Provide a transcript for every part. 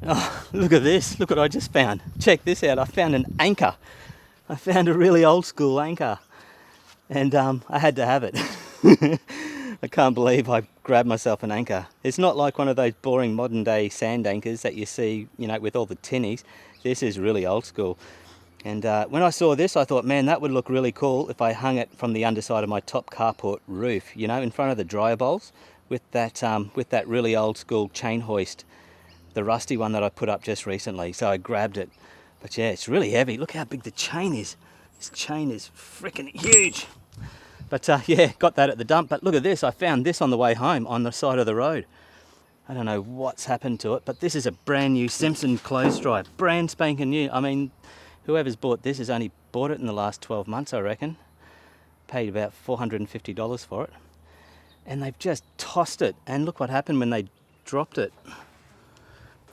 Oh, look at this. Look what I just found. Check this out. I found an anchor. I found a really old school anchor. And I had to have it. I can't believe I grabbed myself an anchor. It's not like one of those boring modern day sand anchors that you see, you know, with all the tinnies. This is really old school. And when I saw this, I thought, man, that would look really cool if I hung it from the underside of my top carport roof, you know, in front of the dryer bowls with that really old school chain hoist, the rusty one that I put up just recently. So I grabbed it. But yeah, it's really heavy. Look how big the chain is. This chain is freaking huge. But yeah, got that at the dump. But look at this. I found this on the way home on the side of the road. I don't know what's happened to it, but this is a brand new Simpson Clothes Dryer. Brand spanking new. I mean, whoever's bought this has only bought it in the last 12 months, I reckon. Paid about $450 for it. And they've just tossed it. And look what happened when they dropped it.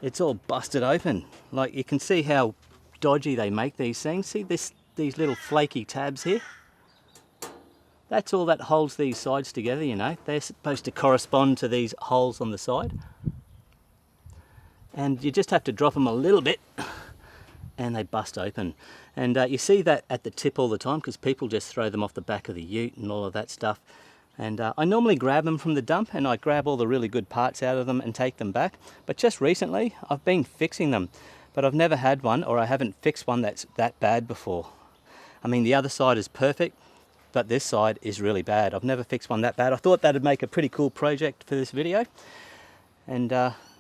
It's all busted open. Like, you can see how dodgy they make these things. See these little flaky tabs here? That's all that holds these sides together, you know. They're supposed to correspond to these holes on the side. And you just have to drop them a little bit and they bust open. And you see that at the tip all the time because people just throw them off the back of the ute and all of that stuff. And I normally grab them from the dump and I grab all the really good parts out of them and take them back. But just recently I've been fixing them, but I've never had one, or I haven't fixed one that's that bad before. I mean, the other side is perfect, but this side is really bad. I've never fixed one that bad. I thought that'd make a pretty cool project for this video. And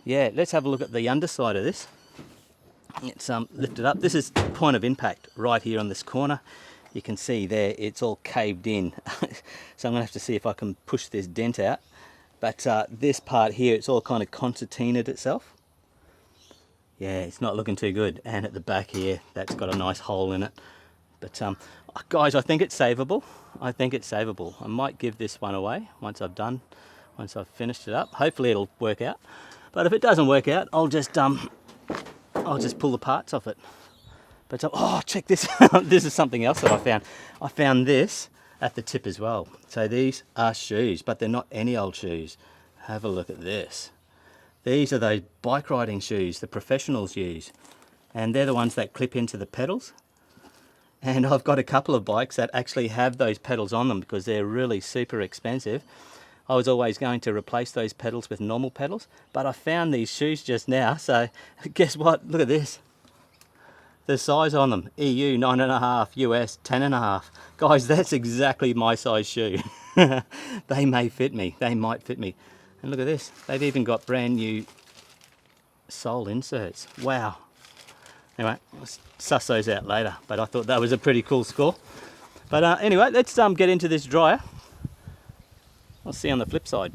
yeah, let's have a look at the underside of this. It's lifted up. This is point of impact right here on this corner. You can see there it's all caved in. So I'm gonna have to see if I can push this dent out. But this part here, it's all kind of concertinaed itself. Yeah, it's not looking too good. And at the back here, that's got a nice hole in it. But guys, I think it's savable. I think it's savable. I might give this one away once I've finished it up. Hopefully it'll work out. But if it doesn't work out, I'll just pull the parts off it. But oh, check this out. This is something else that I found. I found this at the tip as well. So these are shoes, but they're not any old shoes. Have a look at this. These are those bike riding shoes the professionals use. And they're the ones that clip into the pedals. And I've got a couple of bikes that actually have those pedals on them because they're really super expensive. I was always going to replace those pedals with normal pedals, but I found these shoes just now. So guess what? Look at this. The size on them, EU 9.5, US 10.5. Guys, that's exactly my size shoe. They may fit me, they might fit me. And look at this, they've even got brand new sole inserts. Wow. Anyway, I'll suss those out later, but I thought that was a pretty cool score. But anyway, let's get into this dryer. I'll see you on the flip side.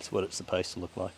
That's what it's supposed to look like.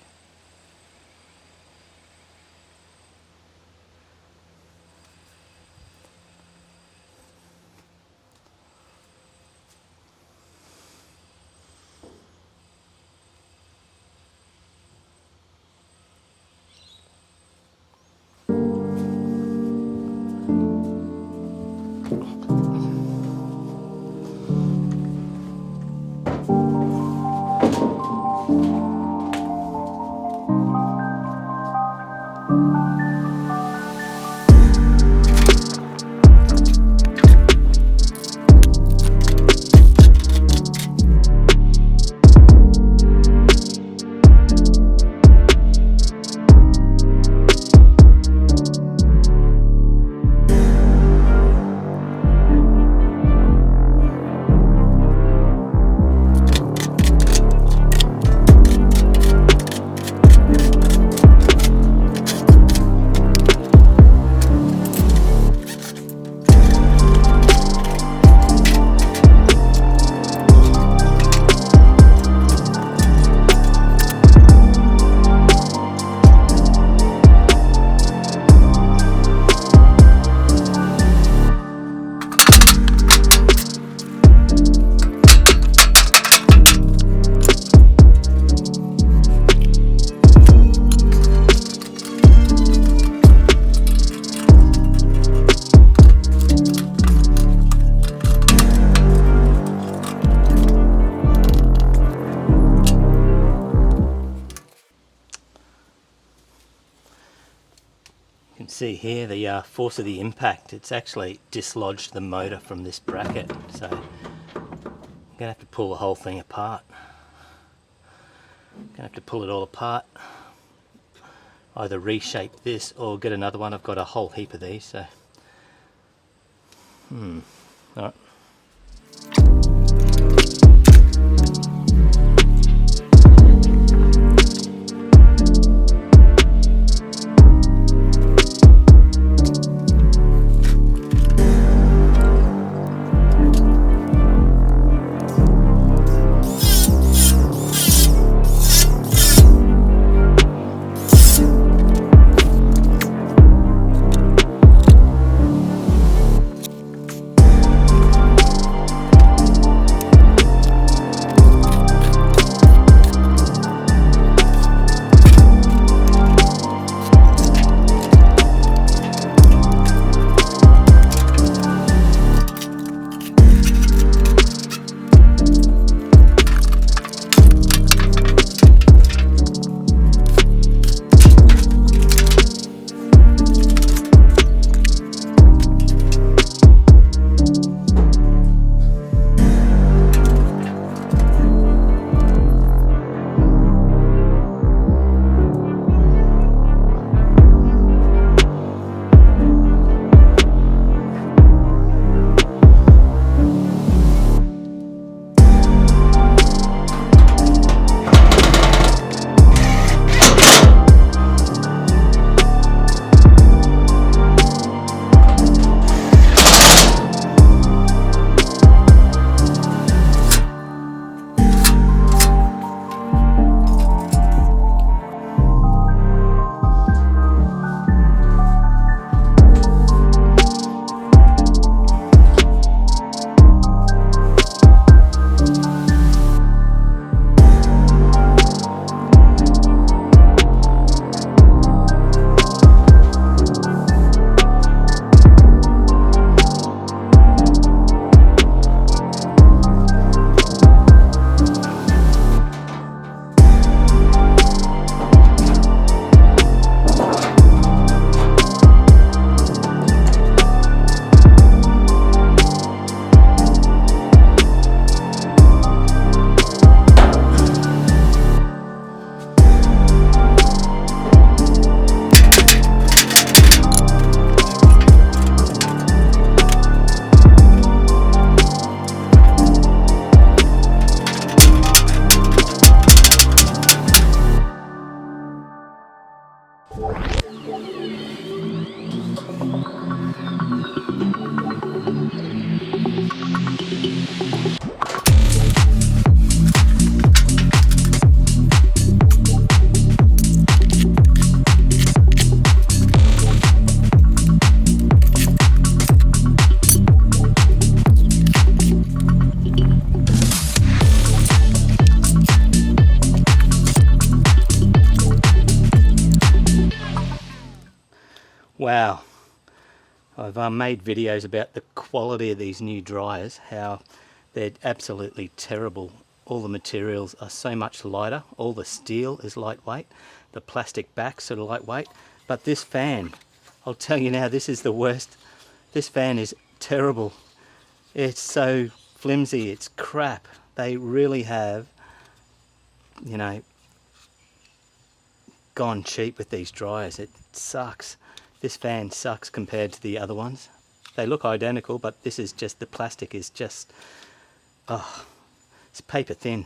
You can see here the force of the impact. It's actually dislodged the motor from this bracket, so I'm going to have to pull the whole thing apart. I'm going to have to pull it all apart, either reshape this or get another one. I've got a whole heap of these, so alright. Wow. I've made videos about the quality of these new dryers, how they're absolutely terrible. All the materials are so much lighter, all the steel is lightweight, the plastic backs are lightweight, but this fan, I'll tell you now, this is the worst. This fan is terrible. It's so flimsy, it's crap. They really have, you know, gone cheap with these dryers. It sucks. This fan sucks compared to the other ones. They look identical, but this is just, the plastic is just, oh, it's paper thin.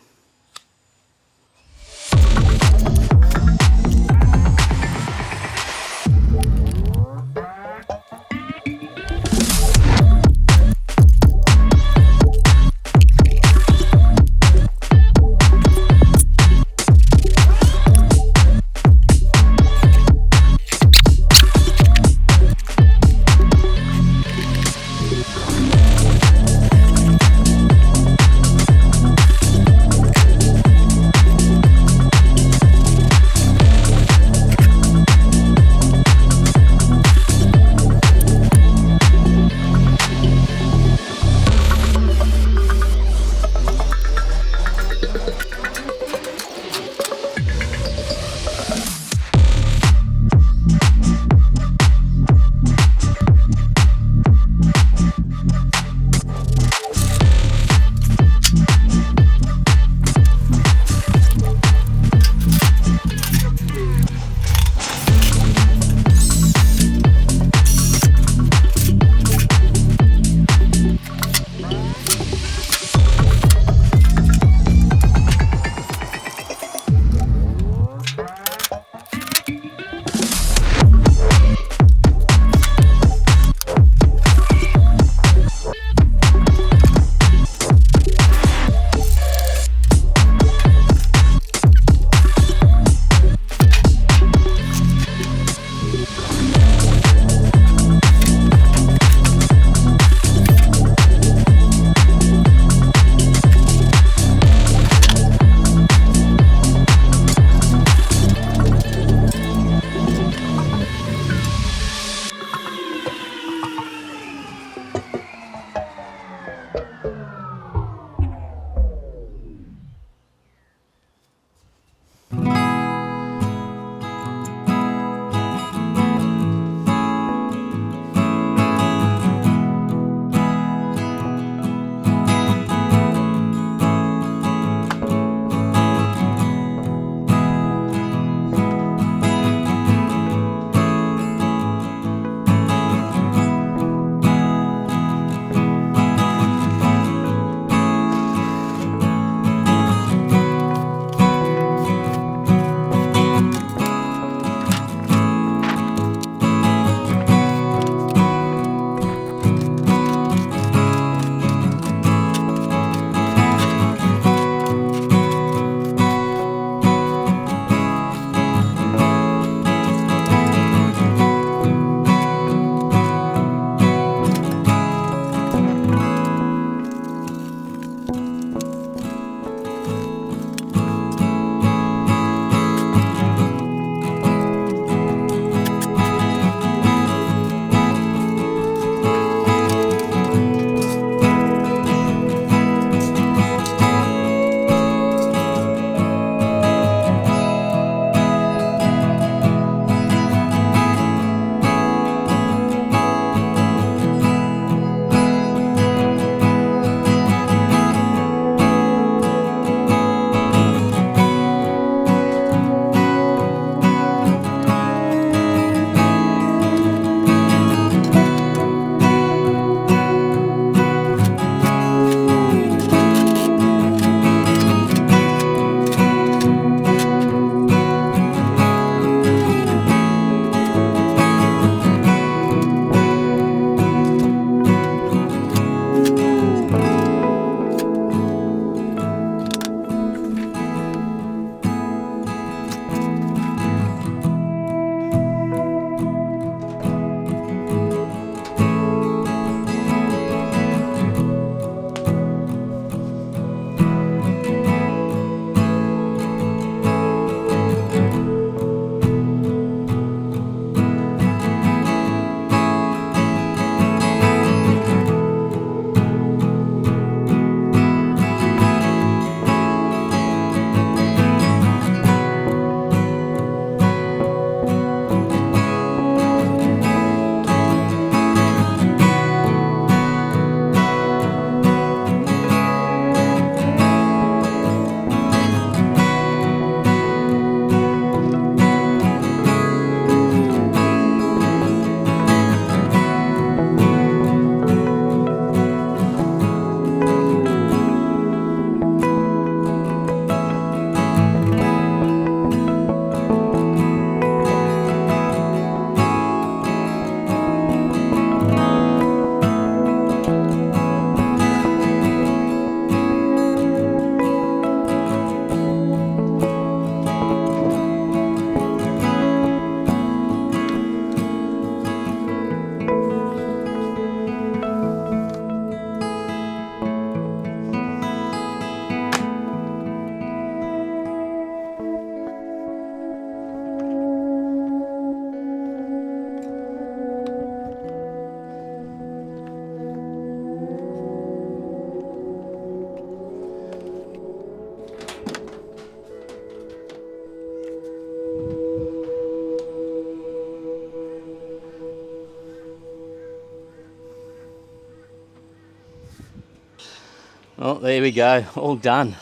Well, there we go, all done.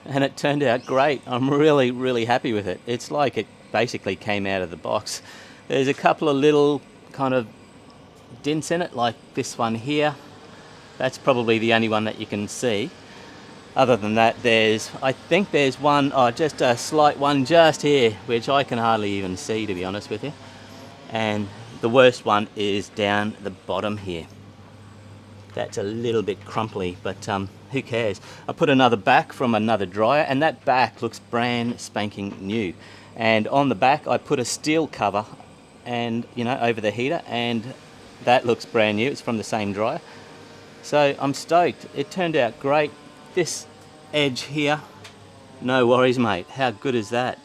And it turned out great. I'm really, really happy with it. It's like it basically came out of the box. There's a couple of little kind of dents in it, like this one here. That's probably the only one that you can see. Other than that, I think there's one, just a slight one just here, which I can hardly even see, to be honest with you. And the worst one is down the bottom here. That's a little bit crumply, but who cares? I put another back from another dryer, and that back looks brand spanking new. And on the back, I put a steel cover, and over the heater, and that looks brand new. It's from the same dryer. So I'm stoked. It turned out great. This edge here, no worries, mate. How good is that?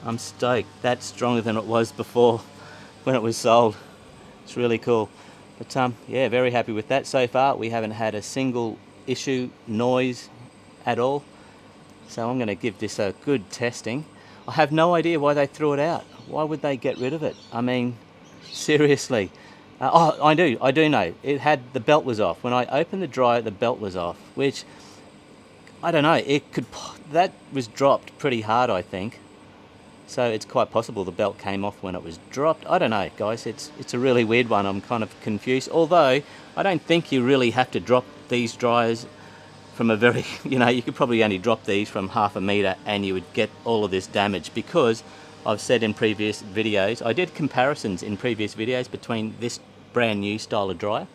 I'm stoked. That's stronger than it was before when it was sold. It's really cool. But yeah, very happy with that so far. We haven't had a single issue, noise at all. So I'm going to give this a good testing. I have no idea why they threw it out. Why would they get rid of it? I mean, seriously. I do know. The belt was off. When I opened the dryer, the belt was off, which, I don't know, that was dropped pretty hard, I think. So it's quite possible the belt came off when it was dropped. I don't know, guys. It's a really weird one. I'm kind of confused. Although, I don't think you really have to drop these dryers from a very, you could probably only drop these from 1/2 meter and you would get all of this damage, because I've said in previous videos, I did comparisons in previous videos between this brand new style of dryer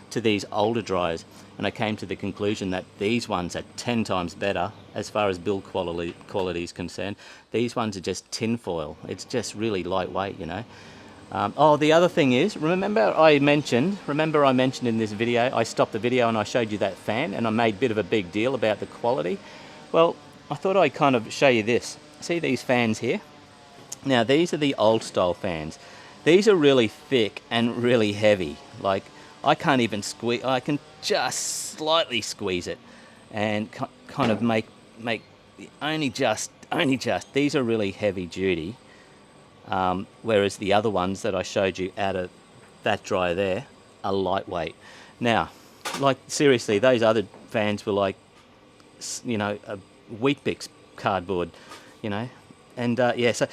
to these older dryers, and I came to the conclusion that these ones are 10 times better as far as build quality is concerned. These ones are just tin foil. It's just really lightweight, the other thing is, remember I mentioned in this video, I stopped the video and I showed you that fan, and I made a bit of a big deal about the quality. Well, I thought I'd kind of show you this. See these fans here? Now, these are the old style fans. These are really thick and really heavy. Like, I can't even squeeze, I can just slightly squeeze it and kind of make only just. These are really heavy duty, whereas the other ones that I showed you out of that dryer there are lightweight. Now, like, seriously, those other fans were like, a Weet-Bix cardboard, And yeah, so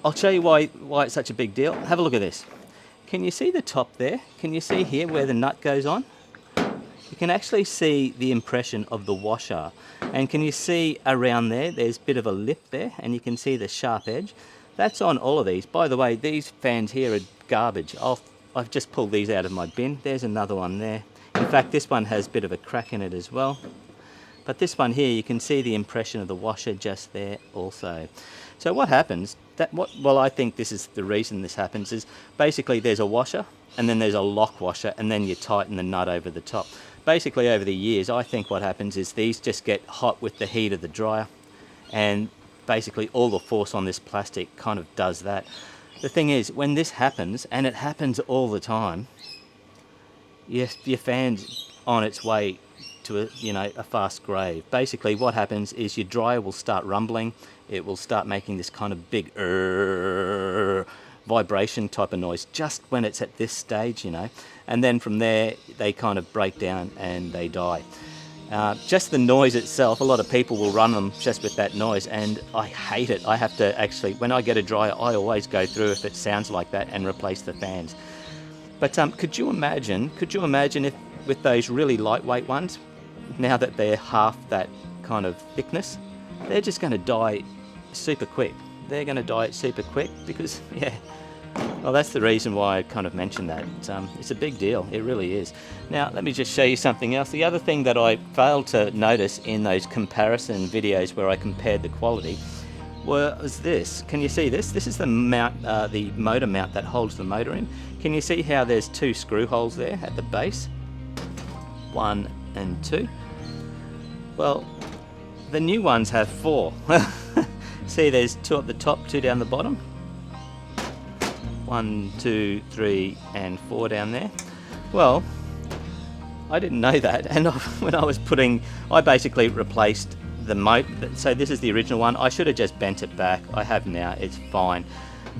I'll show you why it's such a big deal. Have a look at this. Can you see the top there? Can you see here where the nut goes on? You can actually see the impression of the washer. And can you see around there, there's a bit of a lip there, and you can see the sharp edge. That's on all of these. By the way, these fans here are garbage. I've just pulled these out of my bin. There's another one there. In fact, this one has a bit of a crack in it as well. But this one here, you can see the impression of the washer just there also. So what happens, I think this is the reason this happens, is basically there's a washer, and then there's a lock washer, and then you tighten the nut over the top. Basically, over the years, I think what happens is these just get hot with the heat of the dryer, and basically all the force on this plastic kind of does that. The thing is, when this happens, and it happens all the time, your fan's on its way to a fast grave. Basically what happens is your dryer will start rumbling. It will start making this kind of big vibration type of noise just when it's at this stage, and then from there they kind of break down and they die. Just the noise itself, a lot of people will run them just with that noise, and I hate it. I have to actually, when I get a dryer, I always go through if it sounds like that and replace the fans. But could you imagine if with those really lightweight ones, now that they're half that kind of thickness, they're just going to die super quick. They're going to die super quick because, yeah, well, that's the reason why I kind of mentioned that. It's a big deal. It really is. Now, let me just show you something else. The other thing that I failed to notice in those comparison videos where I compared the quality was this. Can you see this? This is the mount, the motor mount that holds the motor in. Can you see how there's 2 screw holes there at the base? 1 and 2. Well, the new ones have 4. See, there's 2 at the top, 2 down the bottom. 1, 2, 3, and 4 down there. Well, I didn't know that, and when I basically replaced the motor. So this is the original one. I should have just bent it back. I have now. It's fine.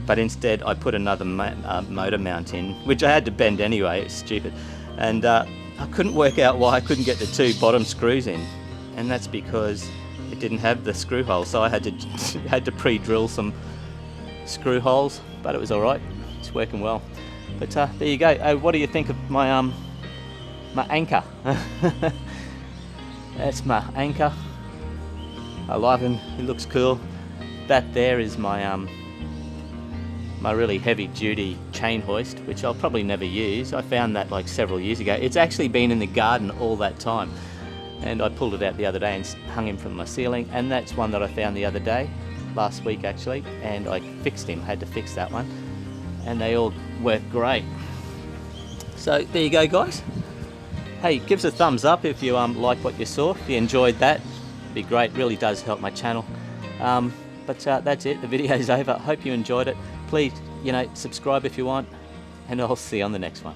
But instead, I put another motor mount in, which I had to bend anyway. It's stupid. And I couldn't work out why I couldn't get the 2 bottom screws in, and that's because it didn't have the screw hole, so I had to pre-drill some screw holes, but it was all right. It's working well. But there you go. What do you think of my my anchor? That's my anchor. I like him. He looks cool. That there is my my really heavy-duty chain hoist, which I'll probably never use. I found that like several years ago. It's actually been in the garden all that time, and I pulled it out the other day and hung him from my ceiling. And that's one that I found the other day, last week actually, and I fixed him. Had to fix that one, and they all work great. So there you go, guys. Hey, give us a thumbs up if you like what you saw. If you enjoyed that, it'd be great. Really does help my channel. But that's it. The video's over. I hope you enjoyed it. Please, subscribe if you want, and I'll see you on the next one.